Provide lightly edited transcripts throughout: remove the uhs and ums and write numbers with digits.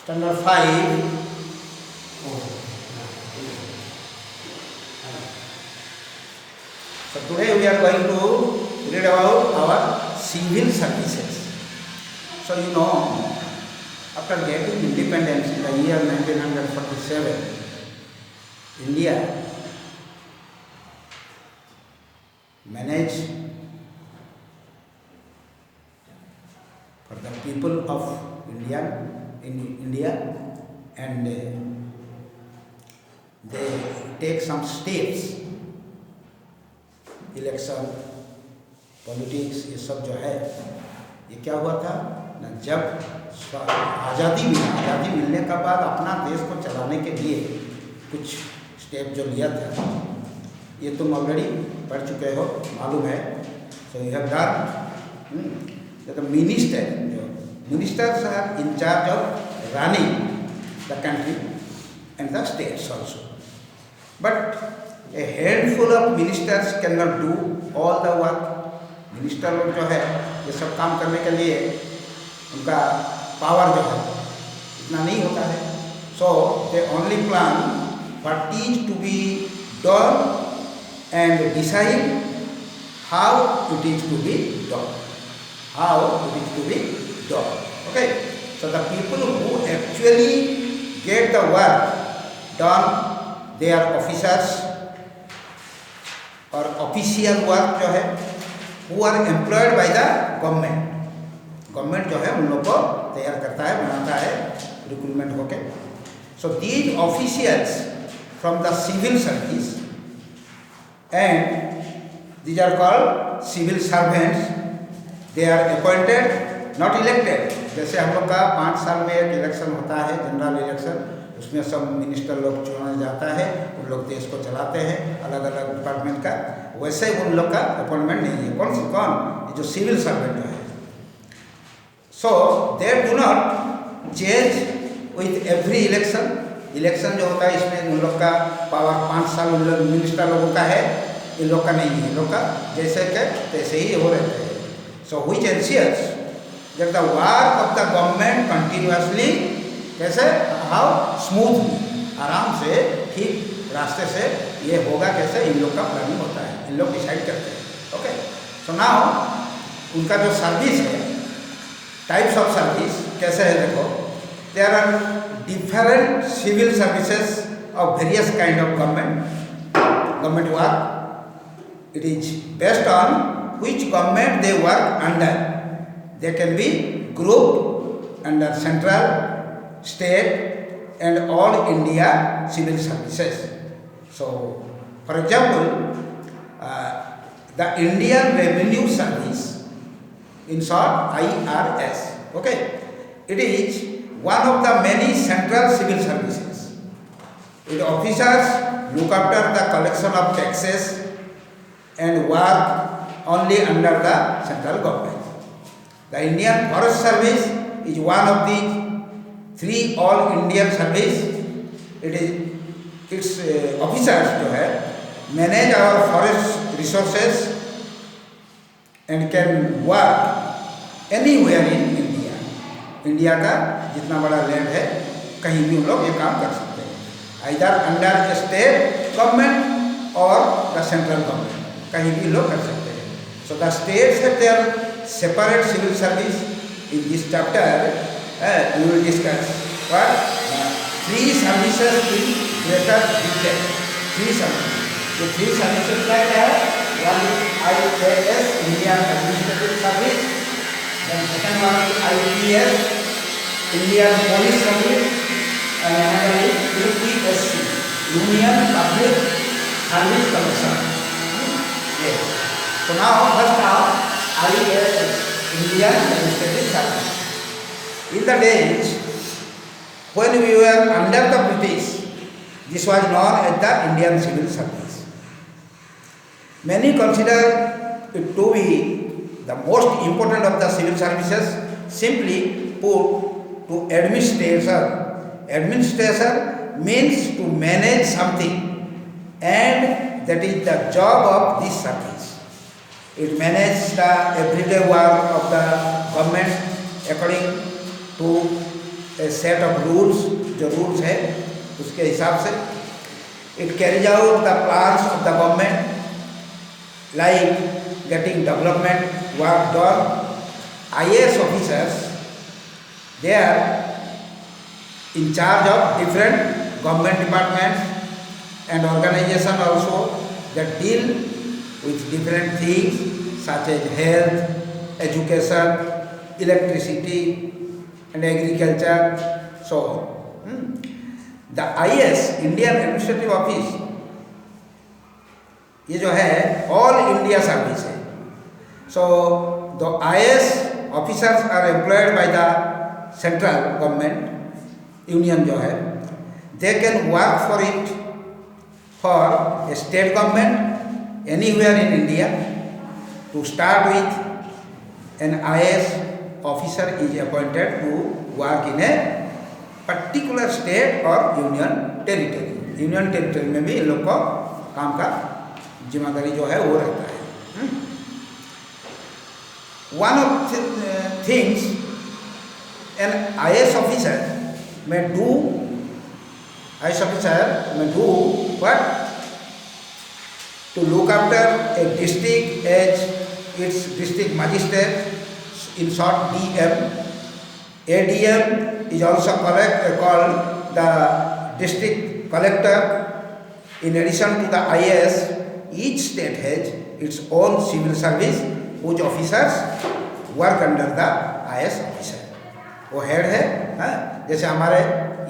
Standard 5. So today we are going to read about our civil services. So you know, after getting independence in the year 1947, India managed for the people of India and they take some steps. Election politics ये सब जो है, ये क्या हुआ था ना, जब आज़ादी मिलने के बाद अपना देश को चलाने के लिए कुछ स्टेप जो लिया था, ये तुम ऑलरेडी पढ़ चुके हो, मालूम है. So you have done the ministers are in charge of running the country and the states also, but a handful of ministers cannot do all the work. Minister लोग जो है ये सब काम करने के लिए उनका पावर जो है इतना नहीं होता है. So they only plan what is to be done and decide how it is to be done. Okay. So the people who actually get the work done, they are officers और official work जो है वो are employed by the government जो है उन लोग को तैयार करता है, बनाता है, रिक्रूटमेंट होके. So these officials from the civil service and these are called civil servants. They are appointed not elected. जैसे हम लोग का 5 साल में एक इलेक्शन होता है, जनरल इलेक्शन, उसमें सब मिनिस्टर लोग चुना जाता है, उन लोग देश को चलाते हैं अलग अलग डिपार्टमेंट का. वैसे उन लोग का अपॉइंटमेंट नहीं है. कौन ये जो सिविल सर्वेंट है. So they do not change with every election जो होता है, इसमें उन लोग का पावर 5 साल उन लोग मिनिस्टर लोगों का है, इन लोग का नहीं है. इन लोग का जैसे के तैसे ही हो रहते हैं. So which ensures that the work of the government continuously, कैसे, हाउ स्मूथली, आराम से, ठीक रास्ते से ये होगा, कैसे, इन लोग का प्लानिंग होता है, इन लोग डिसाइड करते हैं. ओके. सो नाउ उनका जो सर्विस है, टाइप्स ऑफ सर्विस कैसे है देखो. There are different civil services of various kind of government work. It is based on which government they work under. They can be group under central, state and all India civil services. So for example, the Indian Revenue Service, in short IRS, okay, it is one of the many central civil services. Its officers look after the collection of taxes and work only under the central government. The Indian Forest Service is one of the 3 all Indian service. It is its officers जो है manage our forest resources and can work anywhere in India. India का जितना बड़ा land है कहीं भी उन लोग ये काम कर सकते हैं, either under the state government or the central government, कहीं भी लोग कर सकते हैं. So the states have their separate civil service. In this chapter we will discuss what 3 services in greater detail. 3 services. The 3 services क्या है? One is IAS, Indian Administrative Service. Then second one is IPS, Indian Police Service, and another is UPSC, Union Public Service Commission. Yes. So now first IAS, Indian Administrative Service. In the days when we were under the British, this was known as the Indian Civil Service. Many consider it to be the most important of the civil services. Simply put, to administration. Administration means to manage something, and that is the job of this service. It manages the everyday work of the government according to a set of rules, जो rules है उसके हिसाब से. It carries out the plans of the government, like getting development work done. IAS officers, they are in charge of different government departments and organizations also that deal with different things such as health, education, electricity and agriculture, so on. The IAS, Indian Administrative Office, ये जो है all India service है. So the IAS officers are employed by the central government, union जो है, they can work for it for a state government anywhere in India. To start with, an IAS officer is appointed to work in a particular state or union territory. Union territory में भी इन लोग को काम का जिम्मेदारी जो है वो रहता है. One of the things an IAS officer may do, what? To look after a district as its district magistrate, in short DM. ADM is also called the district collector. In addition to the IAS, each state has its own civil service whose officers work under the IAS officer. वो head है. जैसे हमारे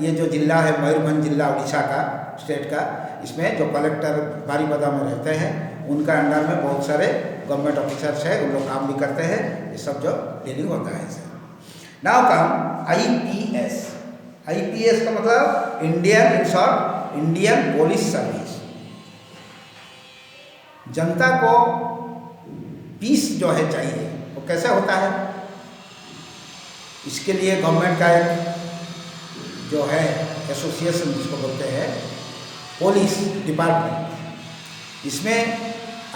ये जो जिला है मयूरभंज जिला उड़ीसा का स्टेट का, इसमें जो कलेक्टर बारीपदा में रहते हैं उनका अंडर में बहुत सारे गवर्नमेंट ऑफिसर्स है, उन लोग काम भी करते हैं. ये सब जो डीलिंग होता है इससे. Now come IPS. IPS का मतलब Indian, in short Indian police service. जनता को पीस जो है चाहिए, वो कैसे होता है, इसके लिए गवर्नमेंट का एक जो है एसोसिएशन जिसको बोलते हैं पुलिस डिपार्टमेंट, इसमें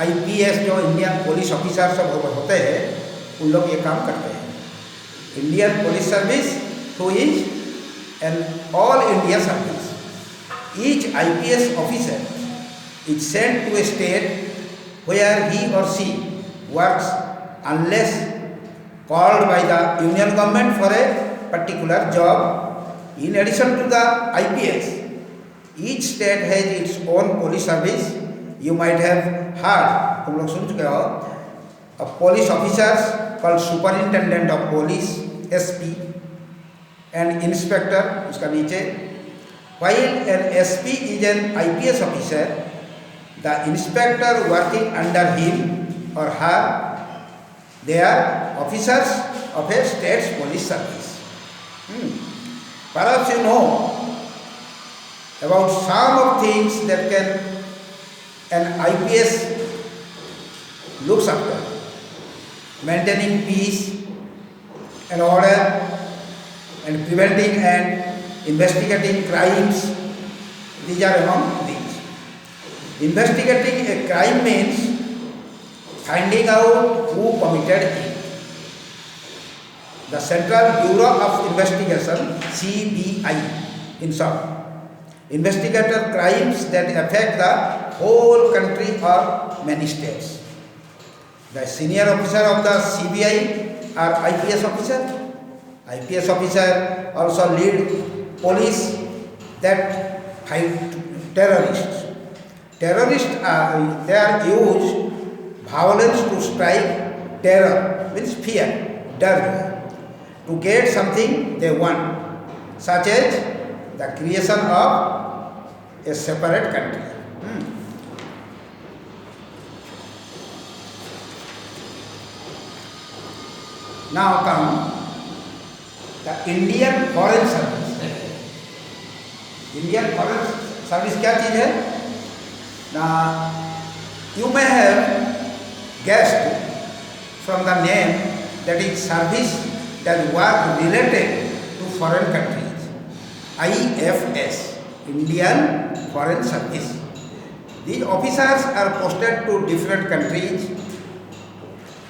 IPS जो इंडियन पुलिस ऑफिसर सब होते हैं उन लोग ये काम करते हैं. Indian police service who is an all India service. Each IPS officer is sent to a state where he or she works unless called by the union government for a particular job. In addition to the IPS, each state has its own police service. You might have heard, तुम लोग सुन चुके हो, a police officers called superintendent of police SP and inspector उसका नीचे. While an SP is an IPS officer, the inspector working under him or her, they are officers of a state's police service. Perhaps you know about some of things that an IPS looks after: maintaining peace and order, and preventing and investigating crimes. These are among these. Investigating a crime means finding out who committed it. The Central Bureau of Investigation, CBI in short, investigates crimes that affect the whole country or many states. The senior officer of the CBI are IPS officer. IPS officer also lead police that fight terrorists. Terrorists they are used violence to strike. Terror means fear, डर, to get something they want, such as the creation of a separate country. Now come the Indian Foreign Service. Indian Foreign Service क्या चीज़ है? Now you may have guessed from the name that is service that work related to foreign countries. IFS, Indian Foreign Service. These officers are posted to different countries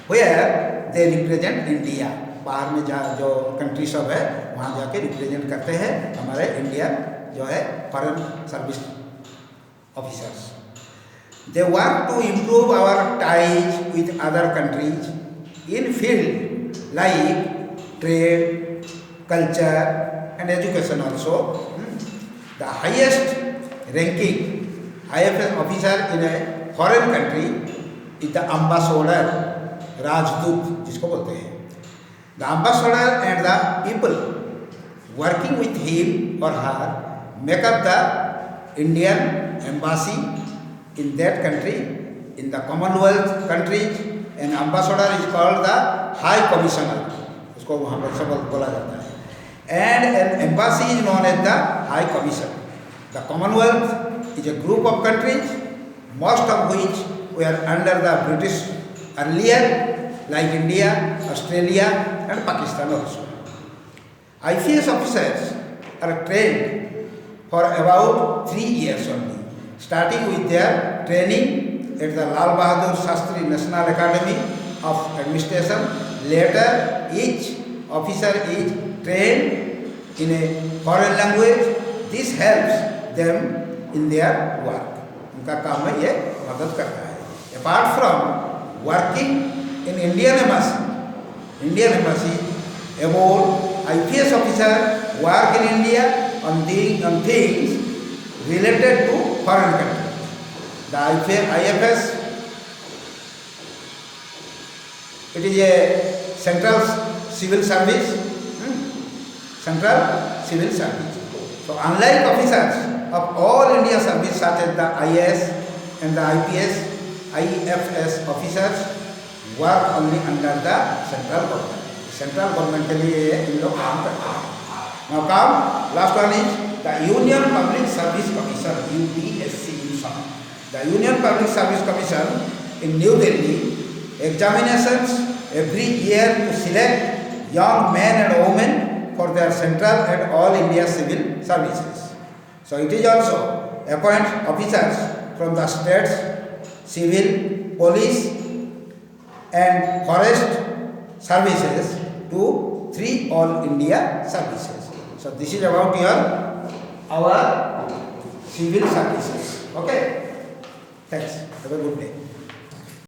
where they represent India. बाहर में जो country सब है वहाँ जाके represent करते हैं हमारे इंडियन जो है foreign service officers. They want to improve our ties with other countries in field like trade, culture and education also. The highest ranking IFS officer in a foreign country is the ambassador, राजदूत जिसको बोलते हैं। The ambassador and the people working with him और her make up the Indian embassy in that country. In the Commonwealth countries an ambassador is called the high commissioner, उसको वहाँ पर सब बोला जाता है। And an embassy is known as the high commission. The commonwealth is a group of countries, most of which were under the British earlier, like India, Australia and Pakistan also. IPS officers are trained for about 3 years only, starting with their training at the Lal Bahadur Shastri National Academy of Administration. Later, each officer is trained in a foreign language. This helps them in their work. उनका काम में ये मदद करता है। Apart from working in Indian embassy, about IPS officer work in India on things related to foreign countries. The IFS, it is a central civil service. Central civil service. So unlike officers of all India service such as the IAS and the IFS officers work only under the central government. Central government के लिए इन लोग काम करते हैं। Now come, last one is the Union Public Service Commission, UPSC in short. The Union Public Service Commission in New Delhi examinations every year to select young men and women for their central and all India civil services. So it is also appoint officers from the states, civil, police and forest services to 3 all India services. So this is about our civil services. Okay. Thanks. Have a good day.